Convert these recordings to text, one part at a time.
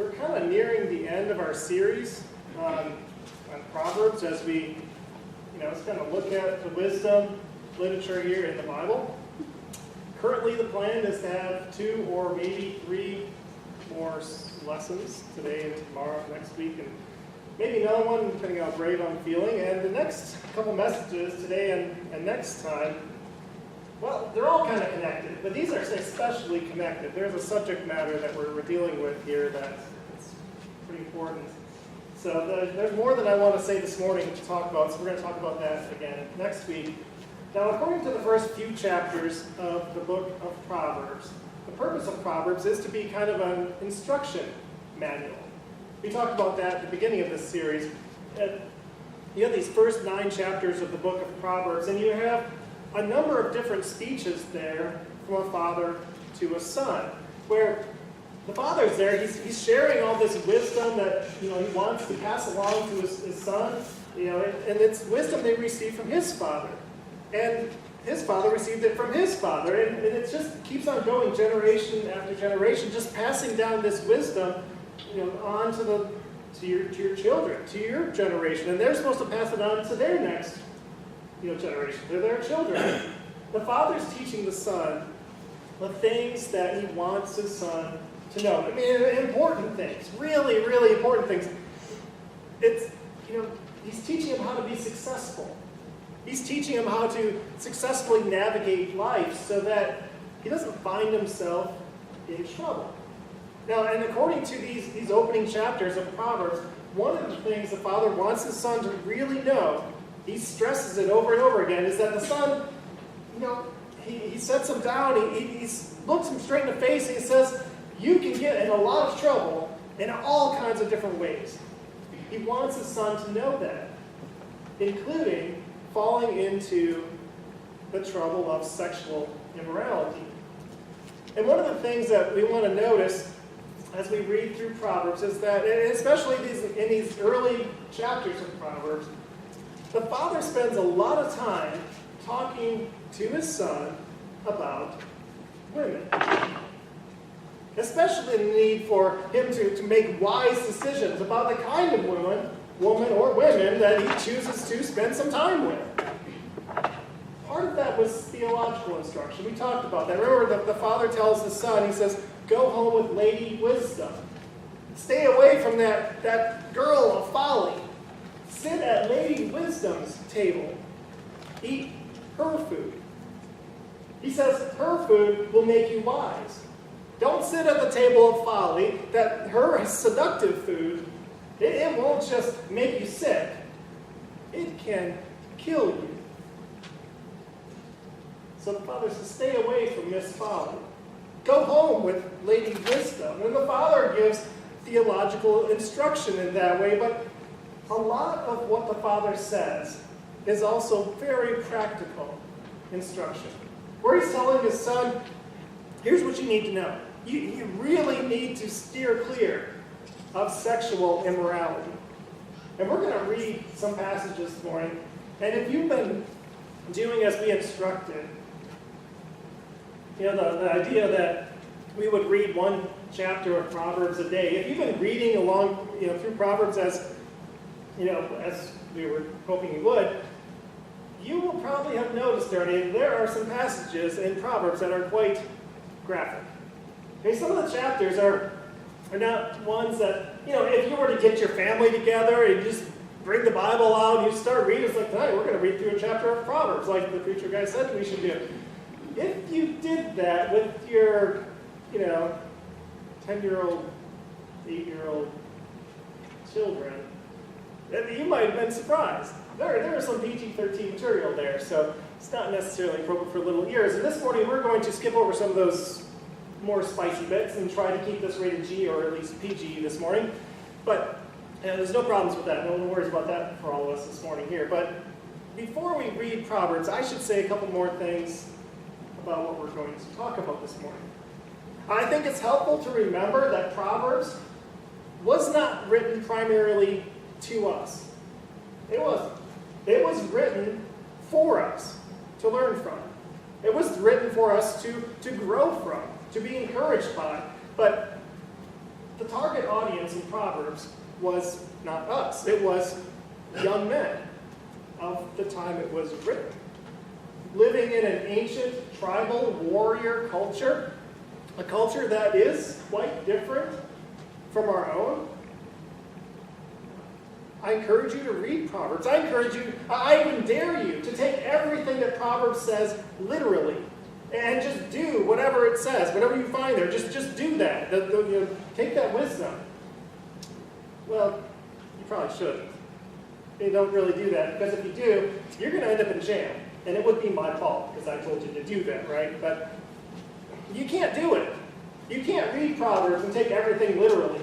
we're kind of nearing the end of our series on Proverbs as we, let's kind of look at the wisdom literature here in the Bible. Currently, the plan is to have 2 or maybe 3 more lessons today and tomorrow, next week, and maybe another one, depending on how brave I'm feeling. And the next couple messages today and next time, well, they're all kind of connected, but these are especially connected. There's a subject matter that we're dealing with here that's pretty important. So there's more than I want to say this morning to talk about, so we're going to talk about that again next week. Now, according to the first few chapters of the book of Proverbs, the purpose of Proverbs is to be kind of an instruction manual. We talked about that at the beginning of this series. You have these first 9 chapters of the book of Proverbs, and you have a number of different speeches there from a father to a son, where the father's there, he's sharing all this wisdom that he wants to pass along to his son, and it's wisdom they received from his father. And his father received it from his father, and it just keeps on going generation after generation, just passing down this wisdom on to your children, to your generation, and they're supposed to pass it on to their next generation. They're their children. The father's teaching the son the things that he wants his son to know. I mean, important things, really, really important things. It's, he's teaching him how to be successful. He's teaching him how to successfully navigate life so that he doesn't find himself in trouble. Now, and according to these opening chapters of Proverbs, one of the things the father wants his son to really know, he stresses it over and over again, is that the son, he sets him down, he looks him straight in the face, and he says, you can get in a lot of trouble in all kinds of different ways. He wants his son to know that, including falling into the trouble of sexual immorality. And one of the things that we want to notice as we read through Proverbs is that, and especially in these early chapters of Proverbs, the father spends a lot of time talking to his son about women. Especially the need for him to make wise decisions about the kind of woman or women that he chooses to spend some time with. Part of that was theological instruction. We talked about that. Remember, the father tells his son, he says, go home with Lady Wisdom. Stay away from that girl of folly. Sit at Lady Wisdom's table. Eat her food. He says her food will make you wise. Don't sit at the table of folly. That her seductive food, it won't just make you sick. It can kill you. So the father says, stay away from Miss Folly. Go home with Lady Wisdom. And the father gives theological instruction in that way, but a lot of what the father says is also very practical instruction. Where he's telling his son, here's what you need to know. You really need to steer clear of sexual immorality. And we're going to read some passages this morning. And if you've been doing as we instructed, the idea that we would read 1 chapter of Proverbs a day, if you've been reading along through Proverbs as we were hoping you would, you will probably have noticed already there are some passages in Proverbs that are quite graphic. Okay, some of the chapters are not ones that, if you were to get your family together and just bring the Bible out and you start reading, it's like, tonight we're going to read through a chapter of Proverbs, like the preacher guy said we should do. If you did that with your, 10-year-old, 8-year-old children, you might have been surprised. There is some PG-13 material there, so it's not necessarily appropriate for little ears. And this morning we're going to skip over some of those more spicy bits and try to keep this rated G or at least PG this morning. But there's no problems with that. No one worries about that for all of us this morning here. But before we read Proverbs, I should say a couple more things about what we're going to talk about this morning. I think it's helpful to remember that Proverbs was not written primarily to us. It wasn't. It was written for us to learn from. It was written for us to grow from, to be encouraged by. But the target audience Proverbs was not us. It was young men of the time it was written. Living in an ancient tribal warrior culture, a culture that is quite different from our own. I encourage you to read Proverbs. I even dare you to take everything that Proverbs says literally and just do whatever it says, whatever you find there. Just do that. Take that wisdom. Well, you probably shouldn't. You don't really do that, because if you do, you're going to end up in jail. And it would be my fault because I told you to do that, right? But you can't do it. You can't read Proverbs and take everything literally.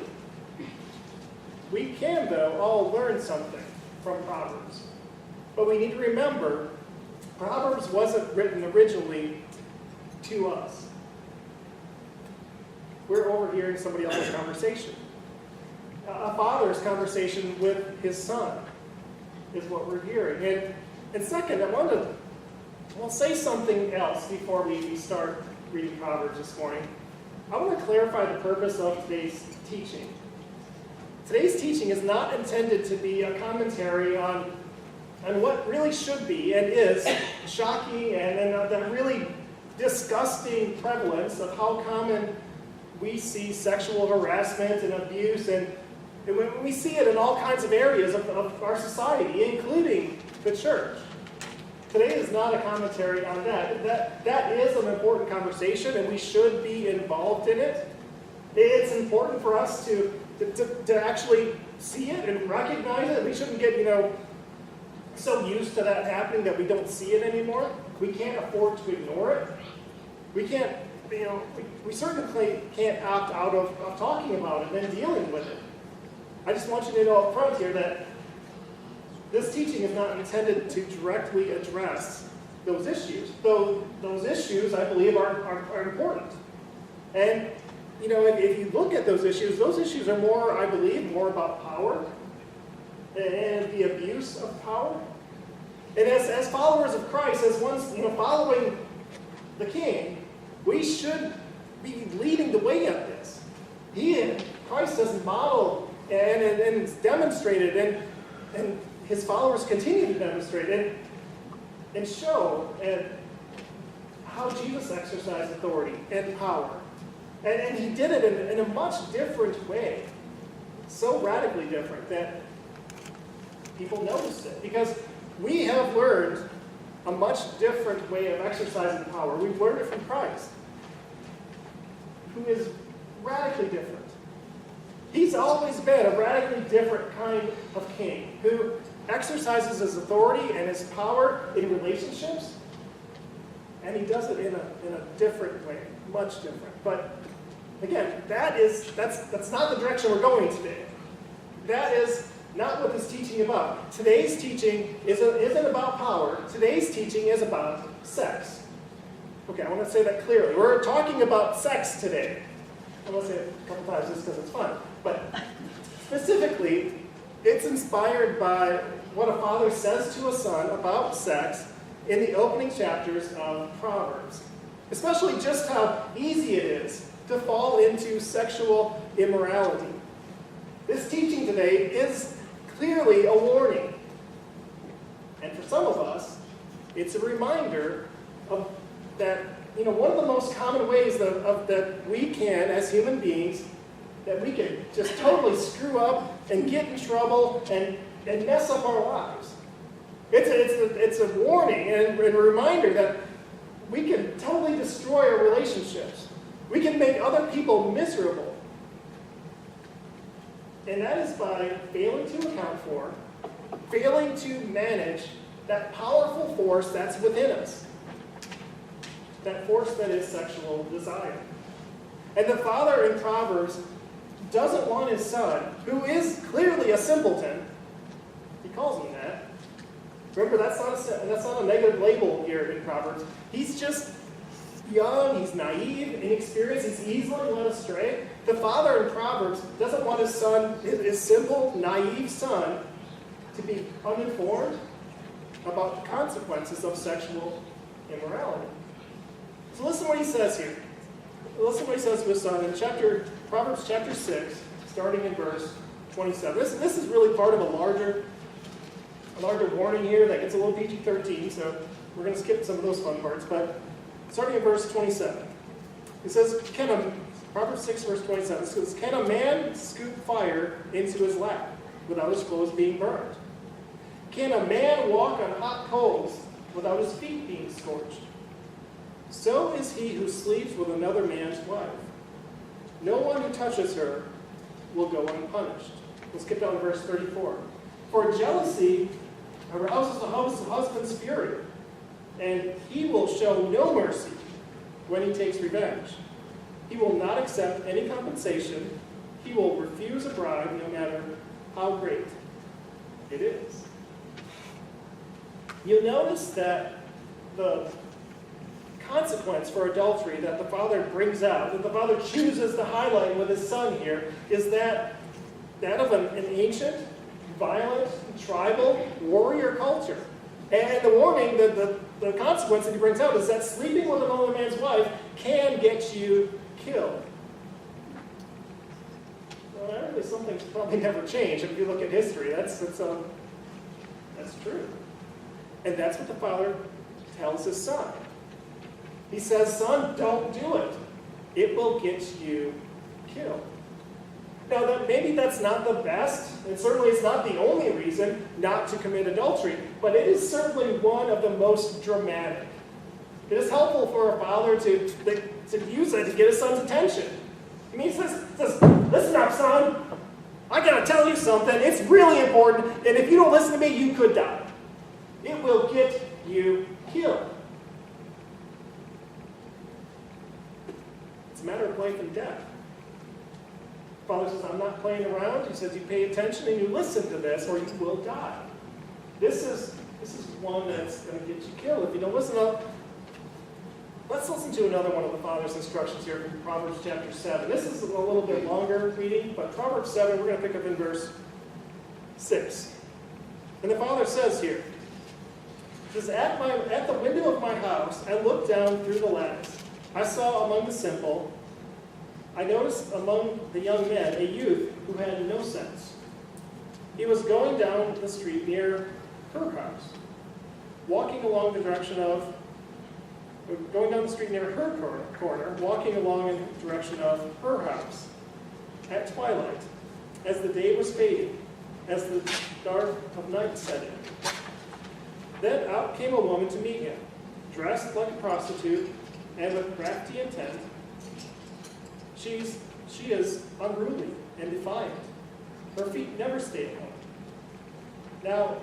We can, though, all learn something from Proverbs. But we need to remember, Proverbs wasn't written originally to us. We're overhearing somebody else's conversation. A father's conversation with his son is what we're hearing. And second, I'll say something else before we start reading Proverbs this morning. I want to clarify the purpose of today's teaching. Today's teaching is not intended to be a commentary on what really should be and is shocking and the really disgusting prevalence of how common we see sexual harassment and abuse, and we see it in all kinds of areas of our society, including the church. Today is not a commentary on that. That is an important conversation, and we should be involved in it. It's important for us to actually see it and recognize it. We shouldn't get, so used to that happening that we don't see it anymore. We can't afford to ignore it. We can't, we certainly can't opt out of talking about it and dealing with it. I just want you to know up front here that this teaching is not intended to directly address those issues, though those issues, I believe, are important. And if you look at those issues are more, I believe, more about power and the abuse of power. And as followers of Christ, as ones following the King, we should be leading the way of this. Christ has modeled and it's demonstrated, and his followers continue to demonstrate and show how Jesus exercised authority and power. And he did it in a much different way, so radically different that people noticed it. Because we have learned a much different way of exercising power. We've learned it from Christ, who is radically different. He's always been a radically different kind of king, who exercises his authority and his power in relationships, and he does it in a different way, much different. But again, that's not the direction we're going today. That is not what this teaching is about. Today's teaching isn't about power. Today's teaching is about sex. Okay, I want to say that clearly. We're talking about sex today. I'm going to say it a couple times just because it's fun. But specifically, it's inspired by what a father says to a son about sex in the opening chapters of Proverbs. Especially just how easy it is to fall into sexual immorality. This teaching today is clearly a warning. And for some of us, it's a reminder of that, one of the most common ways that we can, as human beings, that we can just totally screw up and get in trouble and mess up our lives. It's a warning and a reminder that we can totally destroy our relationships. We can make other people miserable. And that is by failing to account for, failing to manage that powerful force that's within us. That force that is sexual desire. And the father in Proverbs doesn't want his son, who is clearly a simpleton, he calls him that. Remember, that's not a negative label here in Proverbs. He's just young, he's naive, inexperienced, he's easily led astray. The father in Proverbs doesn't want his son, his simple, naive son, to be uninformed about the consequences of sexual immorality. So listen to what he says here. Listen to what he says to his son in Proverbs chapter 6, starting in verse 27. This is really part of a larger warning here that gets a little PG-13, so we're going to skip some of those fun parts. But starting in verse 27, it says, Proverbs 6, verse 27, it says, "Can a man scoop fire into his lap without his clothes being burned? Can a man walk on hot coals without his feet being scorched? So is he who sleeps with another man's wife. No one who touches her will go unpunished." We'll skip down to verse 34. "For jealousy arouses the husband's fury, and he will show no mercy when he takes revenge. He will not accept any compensation. He will refuse a bribe no matter how great it is." You'll notice that the consequence for adultery that the father brings out, that the father chooses to highlight with his son here, is that of an ancient, violent, tribal warrior culture. And the warning, the consequence that he brings out is that sleeping with another man's wife can get you killed. Well, that really something's probably never changed. If you look at history, that's true. And that's what the father tells his son. He says, "Son, don't do it. It will get you killed." Now, maybe that's not the best, and certainly it's not the only reason not to commit adultery, but it is certainly one of the most dramatic. It is helpful for a father to use it to get his son's attention. I mean, he says, "Listen up, son. I got to tell you something. It's really important, and if you don't listen to me, you could die. It will get you killed." It's a matter of life and death. Father says, "I'm not playing around." He says, "You pay attention and you listen to this, or you will die." This is one that's going to get you killed if you don't listen up. Let's listen to another one of the Father's instructions here from Proverbs chapter 7. This is a little bit longer reading, but Proverbs 7, we're going to pick up in verse 6. And the Father says here, he says, at the window of my house, I looked down through the lattice. I saw among the simple, I noticed among the young men a youth who had no sense. He was going down the street near her house, walking along the direction of, going down the street near her corner, walking along in the direction of her house, at twilight, as the day was fading, as the dark of night set in. Then out came a woman to meet him, dressed like a prostitute and with crafty intent. She is unruly and defiant. Her feet never stay at home. Now,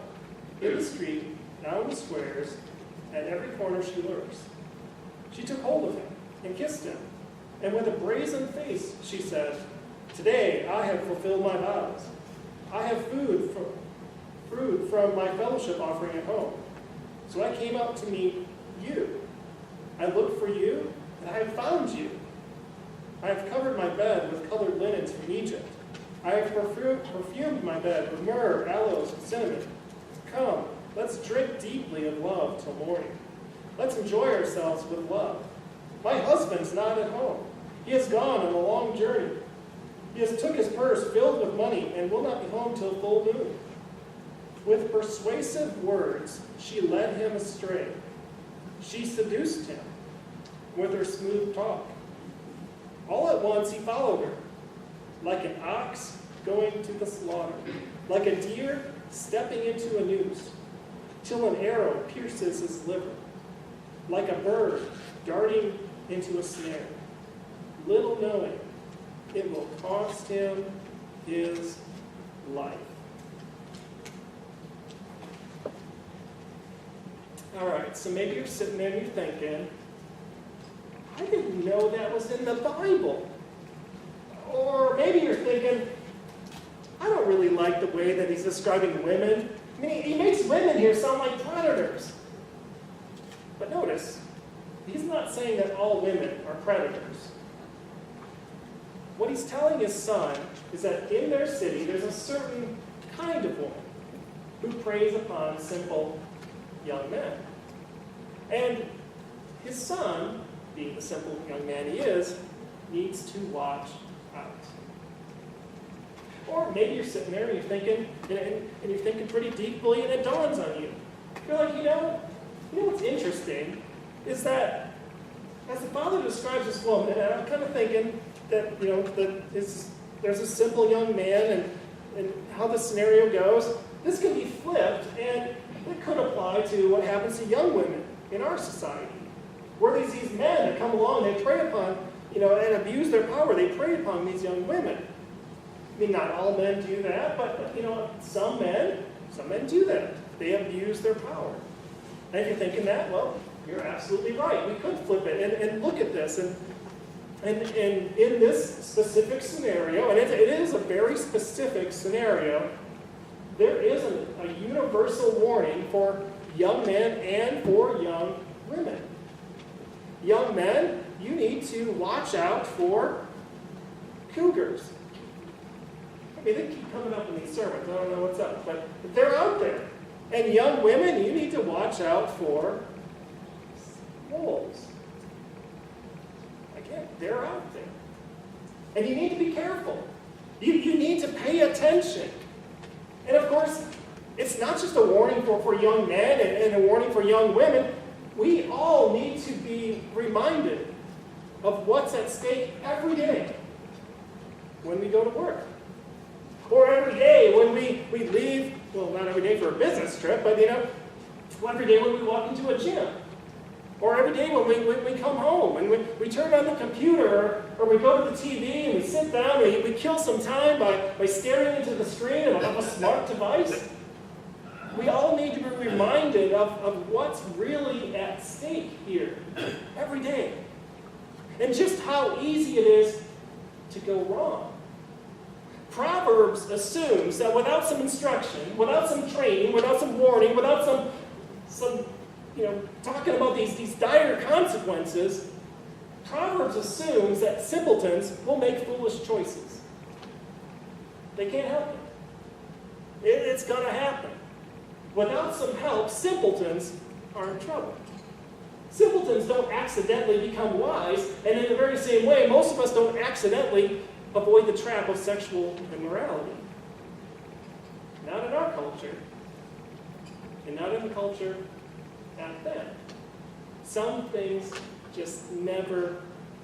in the street, now in the squares, at every corner she lurks. She took hold of him and kissed him, and with a brazen face she said, "Today I have fulfilled my vows. I have food from my fellowship offering at home. So I came out to meet you. I looked for you, and I have found you. I have covered my bed with colored linens from Egypt. I have perfumed my bed with myrrh, aloes, and cinnamon. Come, let's drink deeply of love till morning. Let's enjoy ourselves with love. My husband's not at home. He has gone on a long journey. He has took his purse filled with money and will not be home till full moon." With persuasive words, she led him astray. She seduced him with her smooth talk. All at once he followed her, like an ox going to the slaughter, like a deer stepping into a noose, till an arrow pierces his liver, like a bird darting into a snare, little knowing it will cost him his life. All right, so maybe you're sitting there and you're thinking, I didn't know that was in the Bible. Or maybe you're thinking, I don't really like the way that he's describing women. I mean, he makes women here sound like predators. But notice, he's not saying that all women are predators. What he's telling his son is that in their city, there's a certain kind of woman who preys upon simple young men. And his son, being the simple young man he is, needs to watch out. Or maybe you're sitting there and you're thinking, and you're thinking pretty deeply, and it dawns on you. You're like, you know what's interesting is that as the Father describes this woman, and I'm kind of thinking that, there's a simple young man, and how the scenario goes, this can be flipped, and it could apply to what happens to young women in our society. Where there's these men that come along, they prey upon, and abuse their power, they prey upon these young women. I mean, not all men do that, but some men do that. They abuse their power. And if you're thinking that, well, you're absolutely right. We could flip it and look at this. And in this specific scenario, and it is a very specific scenario, there is a universal warning for young men and for young women. Young men, you need to watch out for cougars. I mean, they keep coming up in these sermons. I don't know what's up, but they're out there. And young women, you need to watch out for wolves. Again, they're out there. And you need to be careful. You need to pay attention. And of course, it's not just a warning for young men and a warning for young women. We all need to be reminded of what's at stake every day when we go to work. Or every day when we leave, well, not every day for a business trip, but every day when we walk into a gym. Or every day when we come home and we turn on the computer or we go to the TV and we sit down and we kill some time by staring into the screen of a smart device. We all need to be reminded of what's really at stake here every day. And just how easy it is to go wrong. Proverbs assumes that without some instruction, without some training, without some warning, without some talking about these dire consequences, Proverbs assumes that simpletons will make foolish choices. They can't help it. It's going to happen. Without some help, simpletons are in trouble. Simpletons don't accidentally become wise, and in the very same way, most of us don't accidentally avoid the trap of sexual immorality. Not in our culture, and not in the culture at them. Some things just never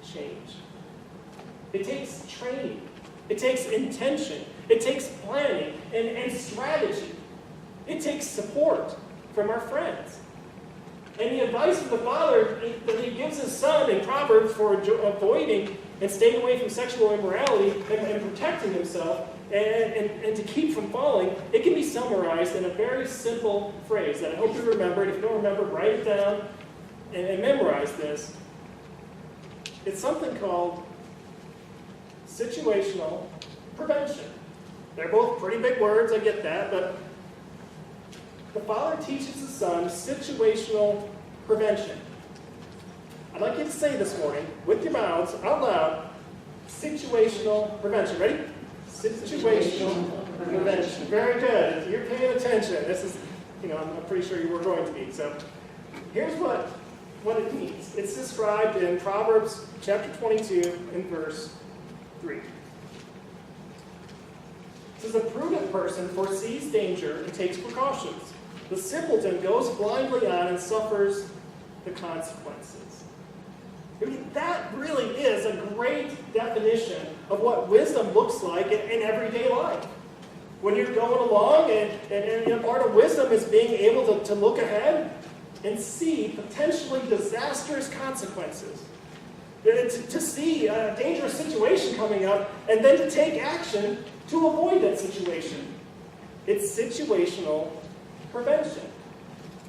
change. It takes training. It takes intention. It takes planning and strategy. It takes support from our friends. And the advice of the Father that He gives His Son in Proverbs for avoiding and staying away from sexual immorality and protecting himself and to keep from falling, it can be summarized in a very simple phrase that I hope you remember. And if you don't remember, write it down and memorize this. It's something called situational prevention. They're both pretty big words, I get that, but the Father teaches the Son situational prevention. I'd like you to say this morning, with your mouths, out loud, situational prevention. Ready? Situational prevention. Very good. You're paying attention. This is, I'm pretty sure you were going to be. So here's what it means. It's described in Proverbs chapter 22 and verse 3. It says, a prudent person foresees danger and takes precautions. The simpleton goes blindly on and suffers the consequences. I mean, that really is a great definition of what wisdom looks like in everyday life. When you're going along, and part of wisdom is being able to look ahead and see potentially disastrous consequences. To see a dangerous situation coming up, and then to take action to avoid that situation. It's situational prevention.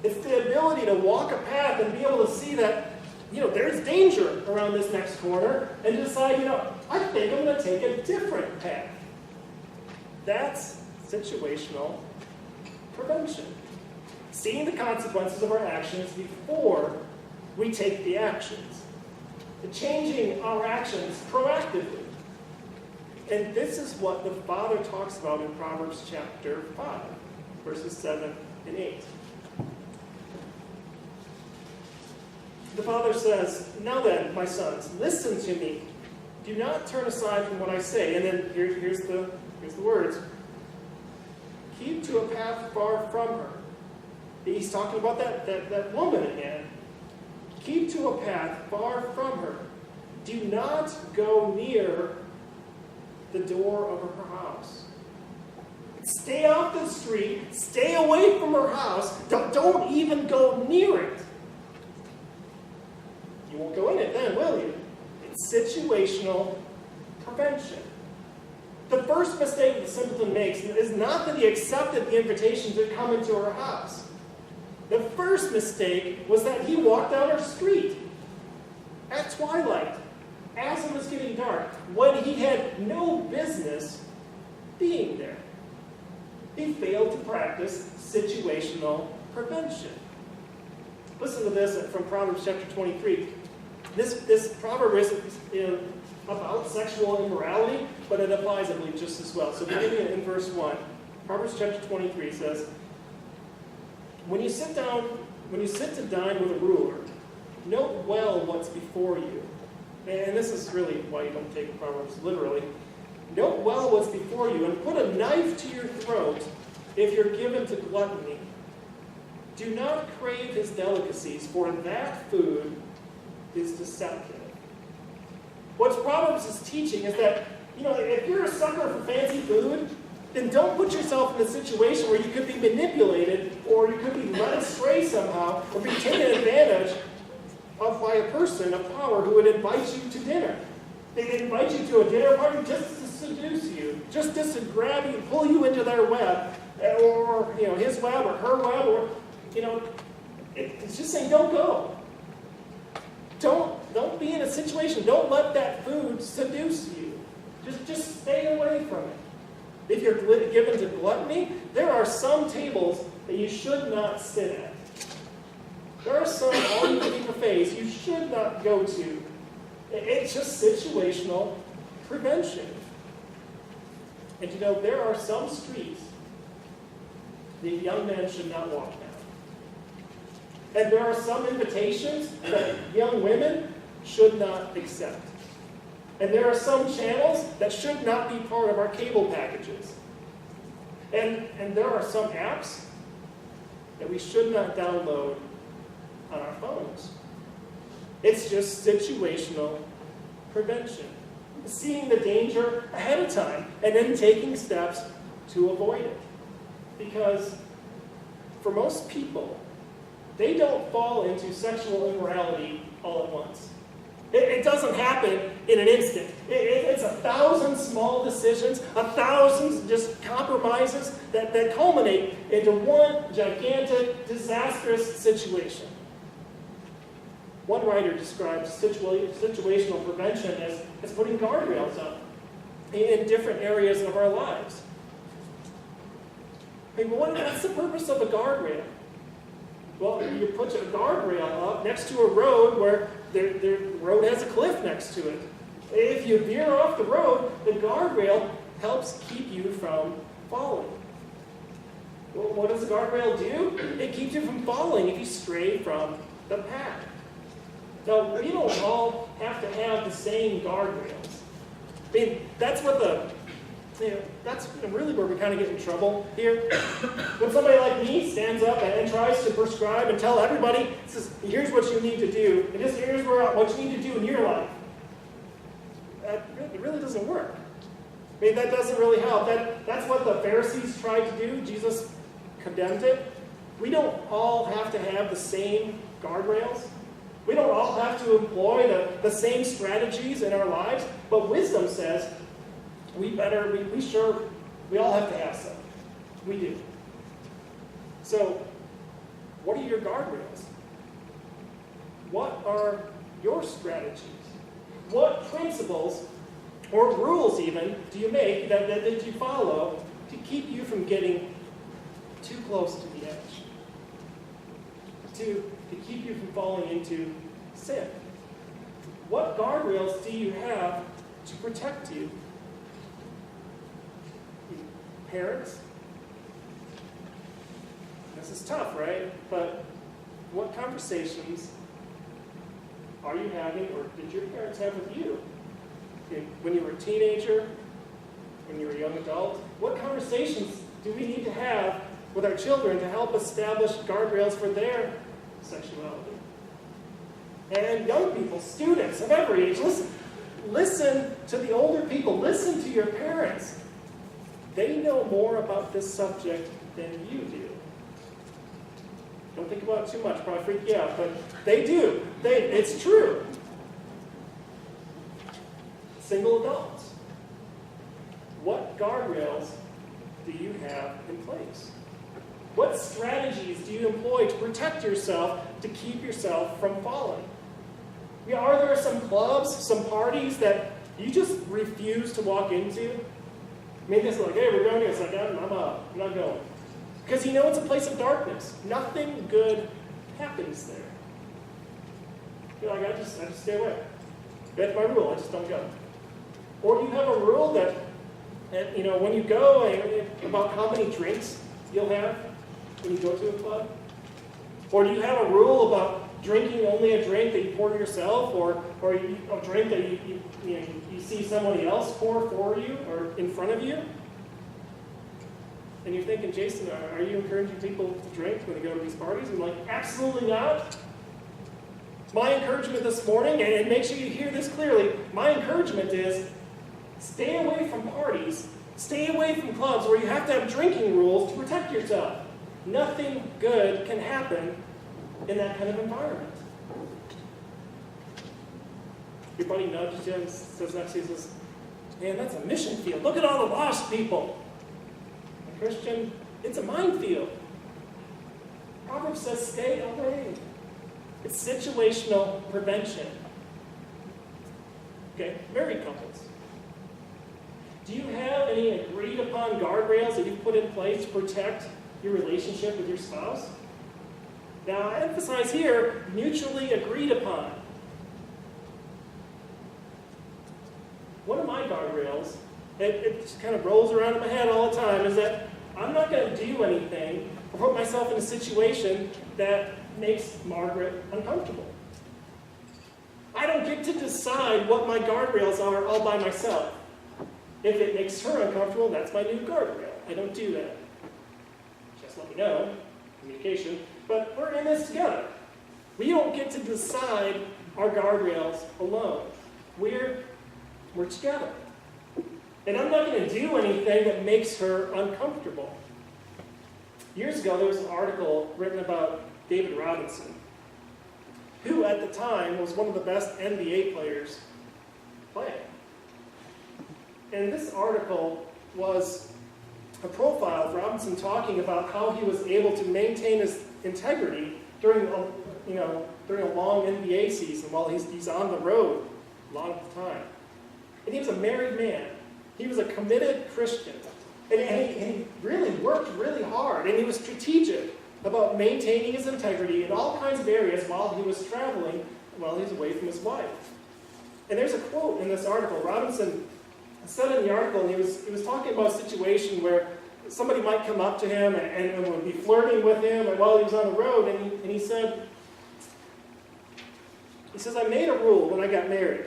It's the ability to walk a path and be able to see that, there's danger around this next corner, and decide, I think I'm going to take a different path. That's situational prevention. Seeing the consequences of our actions before we take the actions. Changing our actions proactively. And this is what the Father talks about in Proverbs chapter 5, verses 7 and 8. The Father says, now then, my sons, listen to me. Do not turn aside from what I say. And then here's the words. Keep to a path far from her. He's talking about that woman again. Keep to a path far from her. Do not go near the door of her house. Stay off the street. Stay away from her house. Don't even go near it. You won't go in it then, will you? It's situational prevention. The first mistake the simpleton makes is not that he accepted the invitation to come into her house. The first mistake was that he walked down her street at twilight, as it was getting dark, when he had no business being there. He failed to practice situational prevention. Listen to this from Proverbs chapter 23. This proverb is about sexual immorality, but it applies, I believe, just as well. So beginning in verse 1, Proverbs chapter 23 says, When you sit to dine with a ruler, note well what's before you. And this is really why you don't take Proverbs literally. Note well what's before you, and put a knife to your throat if you're given to gluttony. Do not crave his delicacies, for that food is deceptive. What Proverbs is teaching is that, if you're a sucker for fancy food, then don't put yourself in a situation where you could be manipulated, or you could be led astray somehow, or be taken advantage of by a person of power who would invite you to dinner. They'd invite you to a dinner party just to seduce you, just to grab you and pull you into their web, or his web or her web, or it's just saying don't go. Don't be in a situation. Don't let that food seduce you. Just stay away from it. If you're given to gluttony, there are some tables that you should not sit at. There are some all-you-can-eat buffets you should not go to. It's just situational prevention. And there are some streets that young men should not walk down. And there are some invitations that young women should not accept. And there are some channels that should not be part of our cable packages. And there are some apps that we should not download on our phones. It's just situational prevention. Seeing the danger ahead of time and then taking steps to avoid it. Because for most people, they don't fall into sexual immorality all at once. It doesn't happen in an instant. It's 1,000 small decisions, 1,000 just compromises that culminate into one gigantic, disastrous situation. One writer describes situational prevention as putting guardrails up in different areas of our lives. I mean, what's the purpose of a guardrail? Well, you put a guardrail up next to a road where the road has a cliff next to it. If you veer off the road, the guardrail helps keep you from falling. Well, what does the guardrail do? It keeps you from falling if you stray from the path. Now, we don't all have to have the same guardrails. I mean, that's really where we kind of get in trouble here. When somebody like me stands up and tries to prescribe and tell everybody, says, here's what you need to do, and here's what you need to do in your life. It really doesn't work. I mean, that doesn't really help. That's what the Pharisees tried to do. Jesus condemned it. We don't all have to have the same guardrails. We don't all have to employ the same strategies in our lives, but wisdom says we all have to have some. We do. So, what are your guardrails? What are your strategies? What principles, or rules even, do you make that you follow to keep you from getting too close to the edge? To keep you from falling into sin? What guardrails do you have to protect you? Parents? This is tough, right? But what conversations are you having, or did your parents have with you? when you were a teenager, when you were a young adult? What conversations do we need to have with our children to help establish guardrails for their sexuality? And young people, students of every age, listen to the older people, listen to your parents. They know more about this subject than you do. Don't think about it too much, probably freak you out, but they do. It's true. Single adults, what guardrails do you have in place? What strategies do you employ to protect yourself, to keep yourself from falling? Are there some clubs, some parties that you just refuse to walk into? Maybe it's like, hey, we're going here. It's like, I'm not going. Because you know it's a place of darkness. Nothing good happens there. You're like, I just stay away. That's my rule. I just don't go. Or do you have a rule that when you go, about how many drinks you'll have when you go to a club? Or do you have a rule about drinking only a drink that you pour yourself, or a drink that you see somebody else pour for you or in front of you? And you're thinking, Jason, are you encouraging people to drink when they go to these parties? And I'm like, absolutely not. My encouragement this morning, and make sure you hear this clearly, my encouragement is stay away from parties, stay away from clubs where you have to have drinking rules to protect yourself. Nothing good can happen in that kind of environment. Your buddy nudges you and says next to you, says, man, that's a mission field. Look at all the lost people. And Christian, it's a minefield. Proverbs says stay away. It's situational prevention. Okay, married couples. Do you have any agreed upon guardrails that you've put in place to protect your relationship with your spouse? Now, I emphasize here, mutually agreed upon. One of my guardrails, it just kind of rolls around in my head all the time, is that I'm not going to do anything or put myself in a situation that makes Margaret uncomfortable. I don't get to decide what my guardrails are all by myself. If it makes her uncomfortable, that's my new guardrail. I don't do that. Just let me know. Communication. But we're in this together. We don't get to decide our guardrails alone. We're together. And I'm not going to do anything that makes her uncomfortable. Years ago, there was an article written about David Robinson, who at the time was one of the best NBA players playing. And this article was a profile of Robinson talking about how he was able to maintain his integrity during a long NBA season while he's on the road a lot of the time. And he was a married man. He was a committed Christian. And he really worked really hard. And he was strategic about maintaining his integrity in all kinds of areas while he was traveling, while he was away from his wife. And there's a quote in this article. Robinson said in the article, and he was talking about a situation where somebody might come up to him and would be flirting with him while he was on the road, and he says, I made a rule when I got married.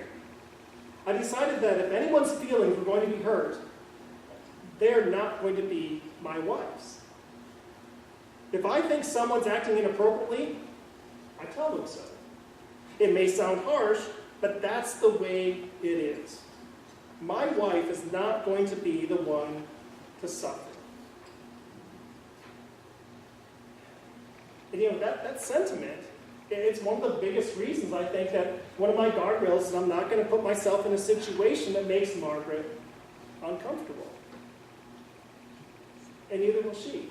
I decided that if anyone's feelings were going to be hurt, they're not going to be my wife's. If I think someone's acting inappropriately, I tell them so. It may sound harsh, but that's the way it is. My wife is not going to be the one to suffer. And that sentiment, it's one of the biggest reasons I think that one of my guardrails is I'm not going to put myself in a situation that makes Margaret uncomfortable. And neither will she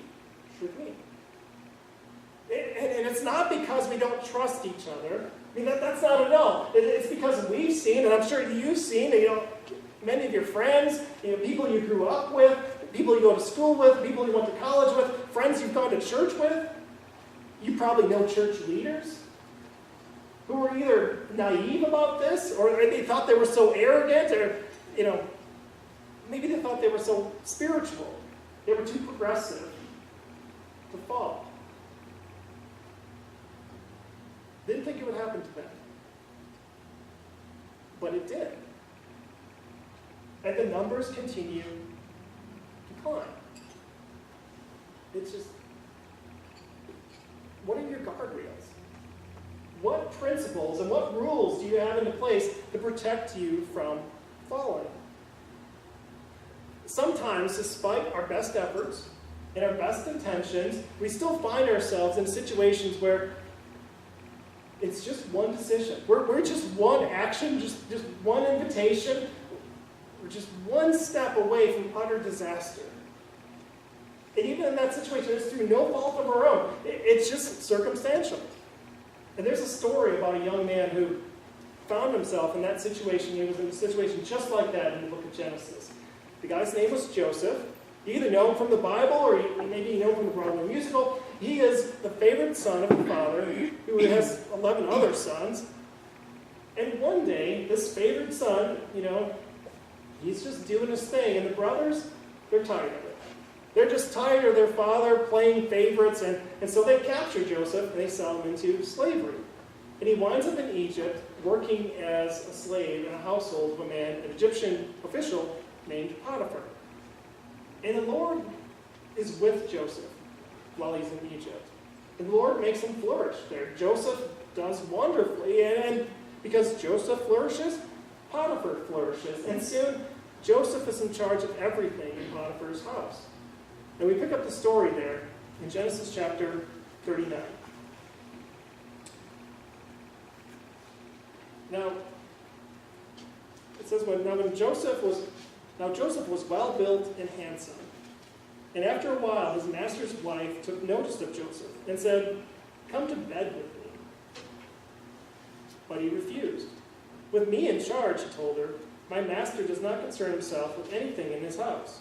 with me. And it's not because we don't trust each other. I mean, that's not at all. It's because we've seen, and I'm sure you've seen, many of your friends, people you grew up with, people you go to school with, people you went to college with, friends you've gone to church with. You probably know church leaders who were either naive about this, or they thought they were so arrogant, or, maybe they thought they were so spiritual. They were too progressive to fall. Didn't think it would happen to them. But it did. And the numbers continue to climb. It's just, what are your guardrails? What principles and what rules do you have into place to protect you from falling? Sometimes, despite our best efforts and our best intentions, we still find ourselves in situations where it's just one decision. We're just one action, just one invitation. We're just one step away from utter disaster. And even in that situation, it's through no fault of our own. It's just circumstantial. And there's a story about a young man who found himself in that situation. He was in a situation just like that in the book of Genesis. The guy's name was Joseph. You either know him from the Bible or maybe you know him from the Broadway musical. He is the favorite son of the father who has 11 other sons. And one day, this favored son, he's just doing his thing. And the brothers, they're tired of it. They're just tired of their father playing favorites. And so they capture Joseph and they sell him into slavery. And he winds up in Egypt working as a slave in a household of a man, an Egyptian official named Potiphar. And the Lord is with Joseph while he's in Egypt. And the Lord makes him flourish there. Joseph does wonderfully. And because Joseph flourishes, Potiphar flourishes. And soon, Joseph is in charge of everything in Potiphar's house. And we pick up the story there in Genesis chapter 39. Now, it says, Now Joseph was well built and handsome. And after a while, his master's wife took notice of Joseph and said, "Come to bed with me." But he refused. "With me in charge," he told her, "my master does not concern himself with anything in his house.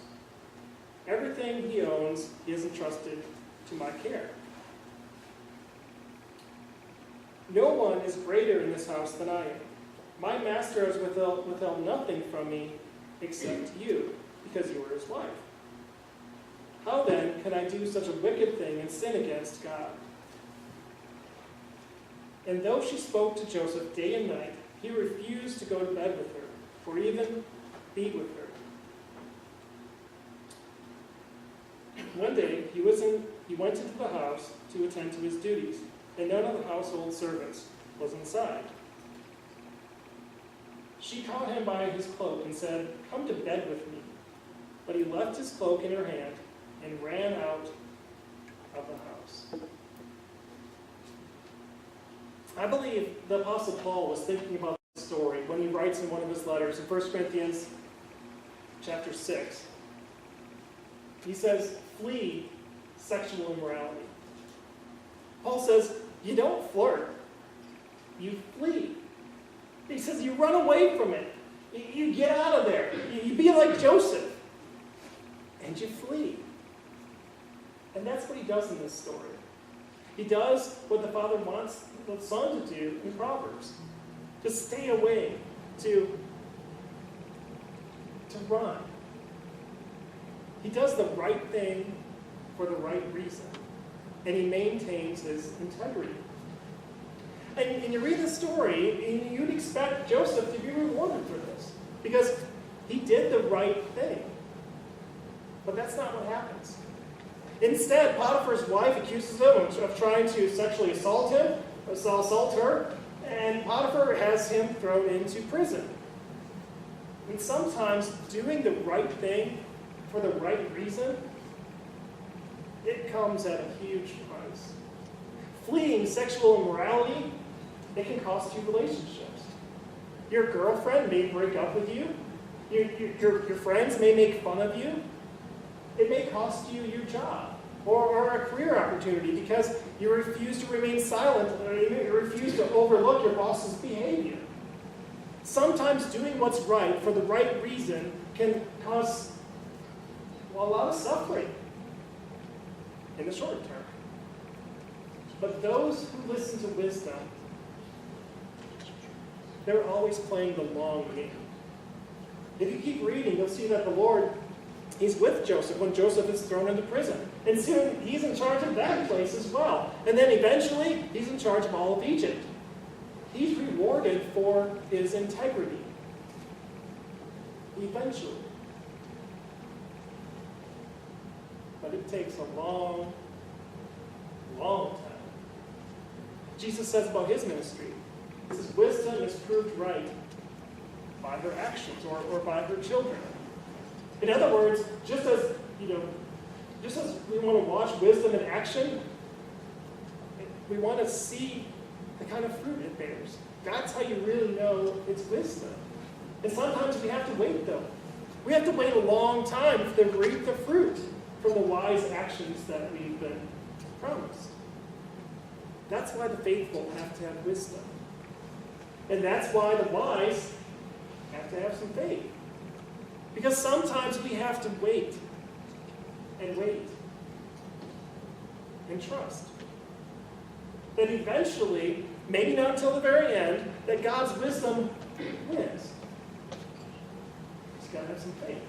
Everything he owns he has entrusted to my care. No one is greater in this house than I am. My master has withheld nothing from me except you, because you are his wife. How then can I do such a wicked thing and sin against God?" And though she spoke to Joseph day and night, he refused to go to bed with her, or even be with her. One day, he went into the house to attend to his duties, and none of the household servants was inside. She caught him by his cloak and said, "Come to bed with me." But he left his cloak in her hand and ran out of the house. I believe the Apostle Paul was thinking about this story when he writes in one of his letters in 1 Corinthians chapter 6. He says, "Flee sexual immorality." Paul says, you don't flirt, you flee. He says you run away from it. You get out of there. You be like Joseph. And you flee. And that's what he does in this story. He does what the father wants the son to do in Proverbs. To stay away, to run. He does the right thing for the right reason. And he maintains his integrity. And you read the story, and you'd expect Joseph to be rewarded for this. Because he did the right thing. But that's not what happens. Instead, Potiphar's wife accuses him of trying to sexually assault her, and Potiphar has him thrown into prison. And sometimes doing the right thing for the right reason, it comes at a huge price. Fleeing sexual immorality, it can cost you relationships. Your girlfriend may break up with you. Your friends may make fun of you. It may cost you your job or a career opportunity because you refuse to remain silent or you refuse to overlook your boss's behavior. Sometimes doing what's right for the right reason can cause a lot of suffering in the short term. But those who listen to wisdom, they're always playing the long game. If you keep reading, you'll see that the Lord, he's with Joseph when Joseph is thrown into prison. And soon he's in charge of that place as well. And then eventually he's in charge of all of Egypt. He's rewarded for his integrity. Eventually. it takes a long, long time. Jesus says about his ministry, he says, wisdom is proved right by her actions or by her children. In other words, just as we want to watch wisdom in action, we want to see the kind of fruit it bears. That's how you really know it's wisdom. And sometimes we have to wait, though. We have to wait a long time to reap the fruit from the wise actions that we've been promised. That's why the faithful have to have wisdom. And that's why the wise have to have some faith. Because sometimes we have to wait and trust. That eventually, maybe not until the very end, that God's wisdom wins. Just got to have some faith.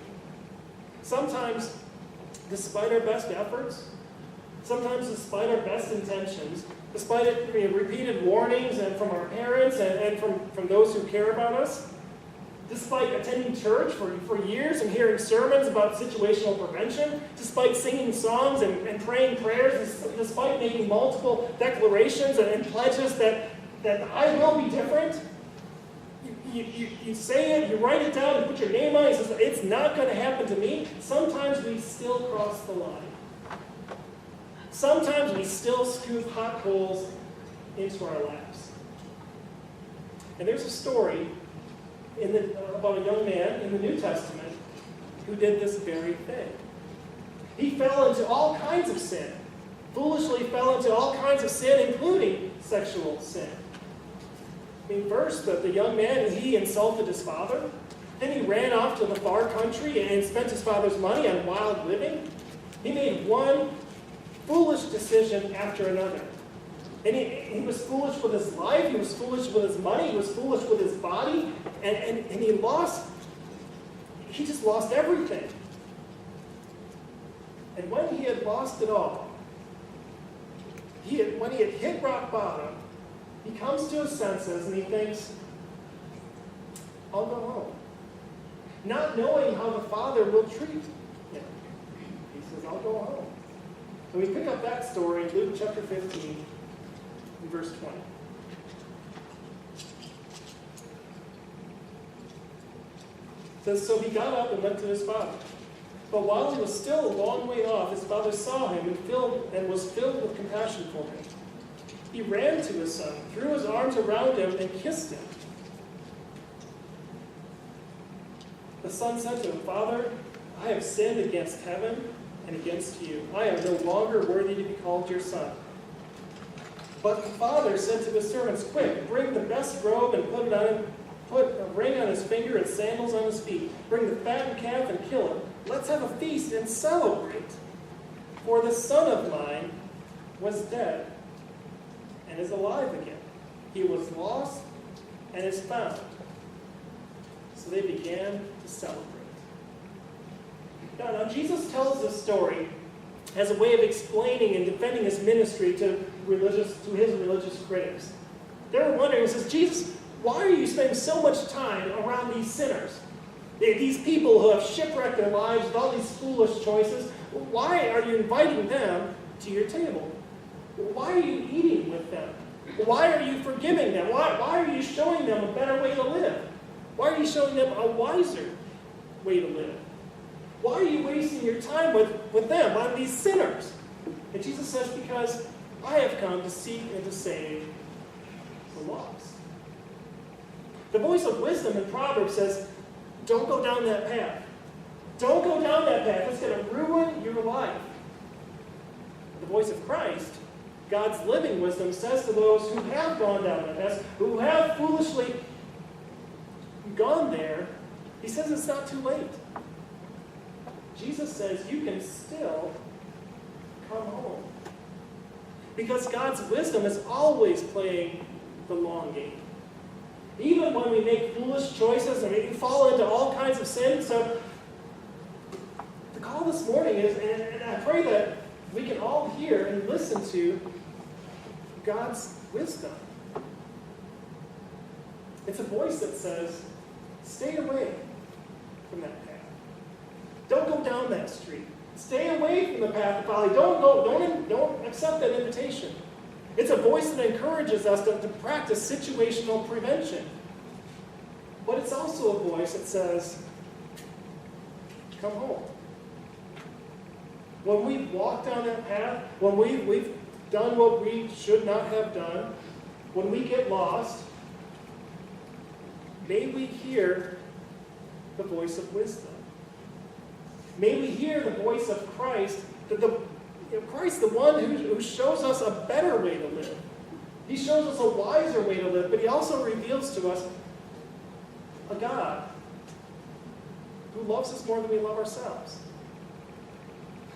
Sometimes, despite our best efforts, sometimes despite our best intentions, despite repeated warnings and from our parents and from those who care about us, despite attending church for years and hearing sermons about situational prevention, despite singing songs and praying prayers, despite making multiple declarations and pledges that I will be different, you say it, you write it down, and put your name on it, it says, it's not going to happen to me. Sometimes we still cross the line. Sometimes we still scoop hot coals into our laps. And there's a story about a young man in the New Testament who did this very thing. He fell into all kinds of sin. Foolishly fell into all kinds of sin, including sexual sin. First, the young man, he insulted his father. Then he ran off to the far country and spent his father's money on wild living. He made one foolish decision after another. And he was foolish with his life, he was foolish with his money, he was foolish with his body, and he just lost everything. And when he had lost it all, when he had hit rock bottom, he comes to his senses and he thinks, I'll go home. Not knowing how the Father will treat him. He says, I'll go home. And we pick up that story in Luke chapter 15, in verse 20. It says, so he got up and went to his father. But while he was still a long way off, his father saw him and was filled with compassion for him. He ran to his son, threw his arms around him, and kissed him. The son said to him, Father, I have sinned against heaven and against you. I am no longer worthy to be called your son. But the father said to his servants, quick, bring the best robe and put a ring on his finger and sandals on his feet. Bring the fattened calf and kill it. Let's have a feast and celebrate. For the son of mine was dead and is alive again. He was lost and is found. So they began to celebrate. Now Jesus tells this story as a way of explaining and defending his ministry to his religious critics. They're wondering, he says, Jesus, why are you spending so much time around these sinners? These people who have shipwrecked their lives with all these foolish choices. Why are you inviting them to your table? Why are you eating with them? Why are you forgiving them? Why are you showing them a better way to live? Why are you showing them a wiser way to live? Why are you wasting your time with them, on these sinners? And Jesus says, because I have come to seek and to save the lost. The voice of wisdom in Proverbs says, don't go down that path. Don't go down that path. It's going to ruin your life. The voice of Christ, God's living wisdom, says to those who have gone down that path, who have foolishly gone there, he says it's not too late. Jesus says you can still come home. Because God's wisdom is always playing the long game. Even when we make foolish choices and we fall into all kinds of sin. So the call this morning is, and I pray that we can all hear and listen to God's wisdom. It's a voice that says, stay away from that path. Don't go down that street. Stay away from the path of folly. Don't accept that invitation. It's a voice that encourages us to practice situational prevention. But it's also a voice that says, come home. When we've walked down that path, when we've done what we should not have done, when we get lost, may we hear the voice of wisdom. May we hear the voice of Christ, Christ, the one who shows us a better way to live. He shows us a wiser way to live, but he also reveals to us a God who loves us more than we love ourselves.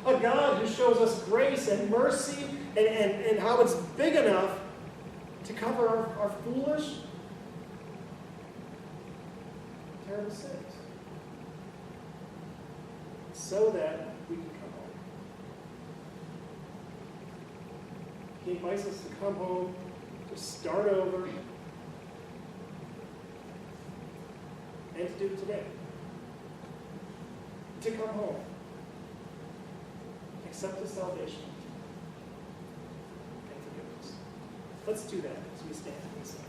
A God who shows us grace and mercy and how it's big enough to cover our foolish, terrible sins. So that we can come home. He invites us to come home, to start over, and to do it today. To come home. Accept His salvation and forgiveness. Let's do that as we stand and sing.